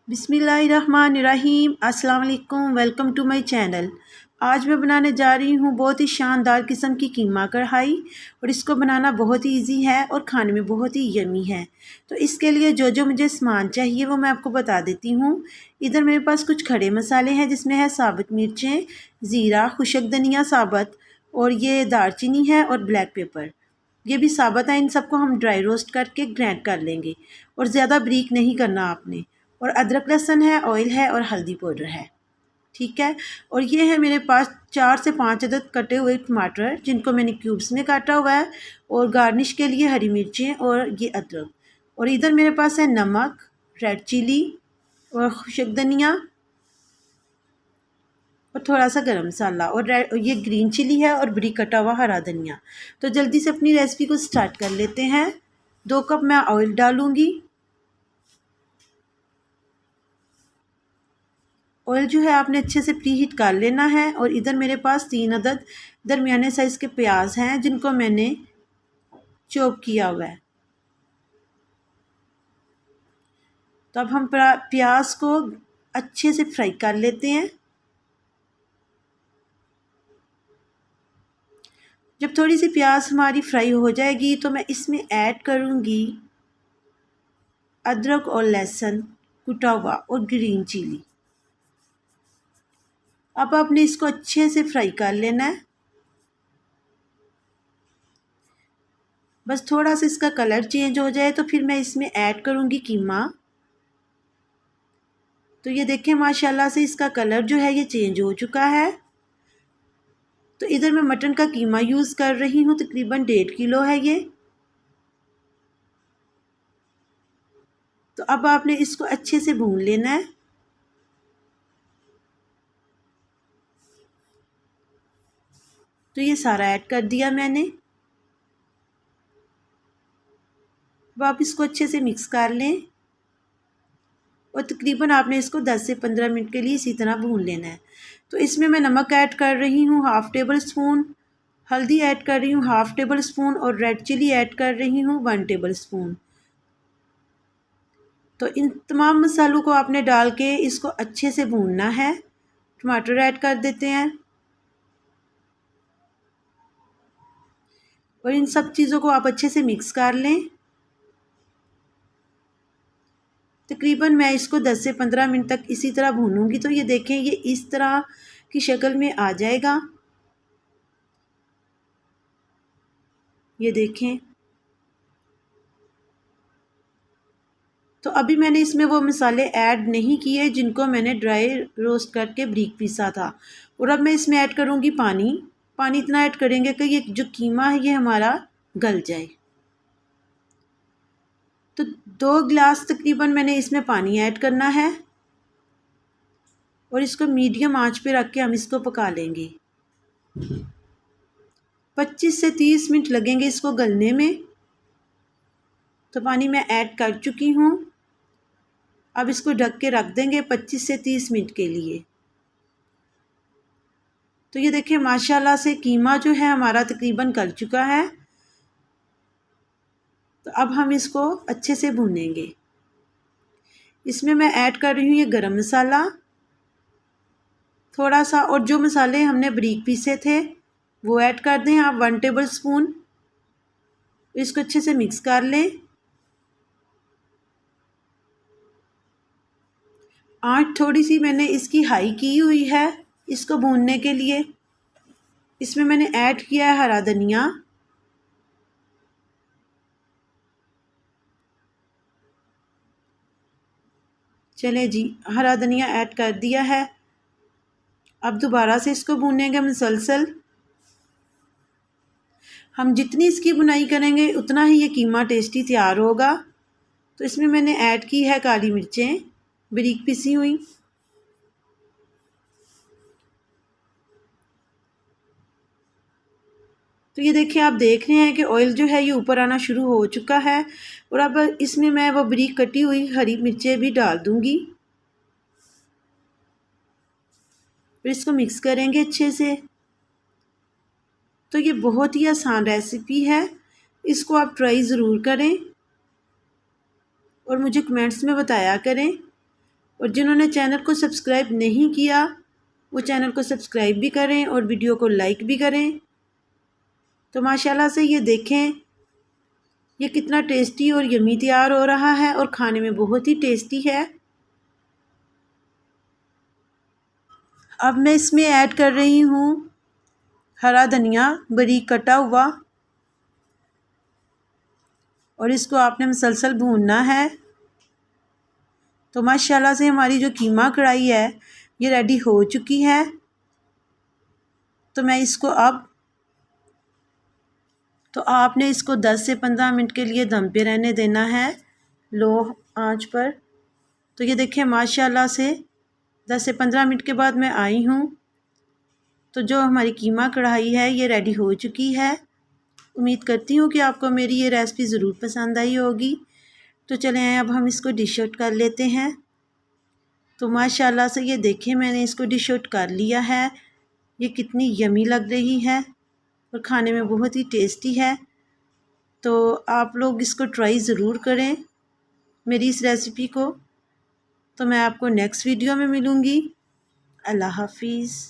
बिस्मिल्लाहिर्रहमानिर्रहीम। अस्सलाम वालेकुम। Welcome to my channel. आज मैं बनाने जा रही हूँ बहुत ही शानदार किस्म की कीमा कढ़ाई, और इसको बनाना बहुत ही इजी है और खाने में बहुत ही यमी है। तो इसके लिए जो जो मुझे सामान चाहिए वो मैं आपको बता देती हूँ। इधर मेरे पास कुछ खड़े मसाले हैं जिसमें है साबुत मिर्चें, ज़ीरा, खुशक धनिया साबुत, और ये दालचीनी है और ब्लैक पेपर। ये भी साबुत है। इन सबको हम ड्राई रोस्ट करके ग्राइंड कर लेंगे और ज़्यादा बारीक नहीं करना आपने। और अदरक लहसुन है, ऑयल है और हल्दी पाउडर है। ठीक है। और ये है मेरे पास 4 से 5 अदद कटे हुए टमाटर जिनको मैंने क्यूब्स में काटा हुआ है, और गार्निश के लिए हरी मिर्चें और ये अदरक। और इधर मेरे पास है नमक, रेड चिली और खुशक धनिया और थोड़ा सा गरम मसाला, और ये ग्रीन चिली है और बरीक कटा हुआ हरा धनिया। तो जल्दी से अपनी रेसिपी को स्टार्ट कर लेते हैं। 2 कप मैं ऑयल डालूँगी। ऑयल जो है आपने अच्छे से प्री हीट कर लेना है। और इधर मेरे पास 3 अदद दरमियाने साइज़ के प्याज हैं जिनको मैंने चॉप किया हुआ है। तो अब हम प्याज को अच्छे से फ्राई कर लेते हैं। जब थोड़ी सी प्याज हमारी फ्राई हो जाएगी तो मैं इसमें ऐड करूँगी अदरक और लहसुन कुटा हुआ और ग्रीन चिली। अब आपने इसको अच्छे से फ्राई कर लेना है। बस थोड़ा सा इसका कलर चेंज हो जाए तो फिर मैं इसमें ऐड करूँगी कीमा। तो ये देखें माशाल्लाह से इसका कलर जो है ये चेंज हो चुका है। तो इधर मैं मटन का कीमा यूज़ कर रही हूँ, तकरीबन 1.5 किलो है ये। तो अब आपने इसको अच्छे से भून लेना है। तो ये सारा ऐड कर दिया मैंने। अब आप इसको अच्छे से मिक्स कर लें, और तकरीबन आपने इसको 10 से 15 मिनट के लिए इसी तरह भून लेना है। तो इसमें मैं नमक ऐड कर रही हूँ 1/2 टेबल स्पून, हल्दी ऐड कर रही हूँ 1/2 टेबल स्पून, और रेड चिली ऐड कर रही हूँ 1 टेबल स्पून। तो इन तमाम मसालों को आपने डाल के इसको अच्छे से भूनना है। टमाटर ऐड कर देते हैं, और इन सब चीज़ों को आप अच्छे से मिक्स कर लें। तकरीबन मैं इसको 10 से 15 मिनट तक इसी तरह भूनूंगी। तो ये देखें ये इस तरह की शक्ल में आ जाएगा। ये देखें। तो अभी मैंने इसमें वो मसाले ऐड नहीं किए जिनको मैंने ड्राई रोस्ट करके बारीक पीसा था। और अब मैं इसमें ऐड करूँगी पानी। पानी इतना ऐड करेंगे कि ये जो कीमा है ये हमारा गल जाए। तो 2 गिलास तकरीबन मैंने इसमें पानी ऐड करना है, और इसको मीडियम आंच पे रख के हम इसको पका लेंगे। 25 से 30 मिनट लगेंगे इसको गलने में। तो पानी मैं ऐड कर चुकी हूँ। अब इसको ढक के रख देंगे 25 से 30 मिनट के लिए। तो ये देखिए माशाल्लाह से कीमा जो है हमारा तकरीबन गल चुका है। तो अब हम इसको अच्छे से भूनेंगे। इसमें मैं ऐड कर रही हूँ ये गरम मसाला थोड़ा सा, और जो मसाले हमने बारीक पीसे थे वो ऐड कर दें आप 1 टेबल स्पून। इसको अच्छे से मिक्स कर लें। आंच थोड़ी सी मैंने इसकी हाई की हुई है इसको भूनने के लिए। इसमें मैंने ऐड किया है हरा धनिया, चले जी हरा धनिया ऐड कर दिया है। अब दोबारा से इसको भूनेंगे मुसलसल। हम जितनी इसकी बुनाई करेंगे उतना ही ये कीमा टेस्टी तैयार होगा। तो इसमें मैंने ऐड की है काली मिर्चें बारीक पिसी हुई। तो ये देखिए आप देख रहे हैं कि ऑयल जो है ये ऊपर आना शुरू हो चुका है। और अब इसमें मैं वो बारीक कटी हुई हरी मिर्चें भी डाल दूंगी, फिर इसको मिक्स करेंगे अच्छे से। तो ये बहुत ही आसान रेसिपी है, इसको आप ट्राई ज़रूर करें और मुझे कमेंट्स में बताया करें। और जिन्होंने चैनल को सब्सक्राइब नहीं किया वो चैनल को सब्सक्राइब भी करें और वीडियो को लाइक भी करें। तो माशाल्लाह से ये देखें ये कितना टेस्टी और यमी तैयार हो रहा है और खाने में बहुत ही टेस्टी है। अब मैं इसमें ऐड कर रही हूँ हरा धनिया बारीक कटा हुआ और इसको आपने मुसलसल भूनना है। तो माशाल्लाह से हमारी जो कीमा कढ़ाई है ये रेडी हो चुकी है। तो मैं इसको अब आपने इसको 10 से 15 मिनट के लिए दम पे रहने देना है लो आंच पर। तो ये देखिए माशाल्लाह से 10 से 15 मिनट के बाद मैं आई हूँ। तो जो हमारी कीमा कढ़ाई है ये रेडी हो चुकी है। उम्मीद करती हूँ कि आपको मेरी ये रेसिपी ज़रूर पसंद आई होगी। तो चलें अब हम इसको डिश आउट कर लेते हैं। तो माशाल्लाह से ये देखें मैंने इसको डिश आउट कर लिया है। ये कितनी यमी लग रही है और खाने में बहुत ही टेस्टी है। तो आप लोग इसको ट्राई ज़रूर करें मेरी इस रेसिपी को। तो मैं आपको नेक्स्ट वीडियो में मिलूँगी। अल्लाह हाफिज़।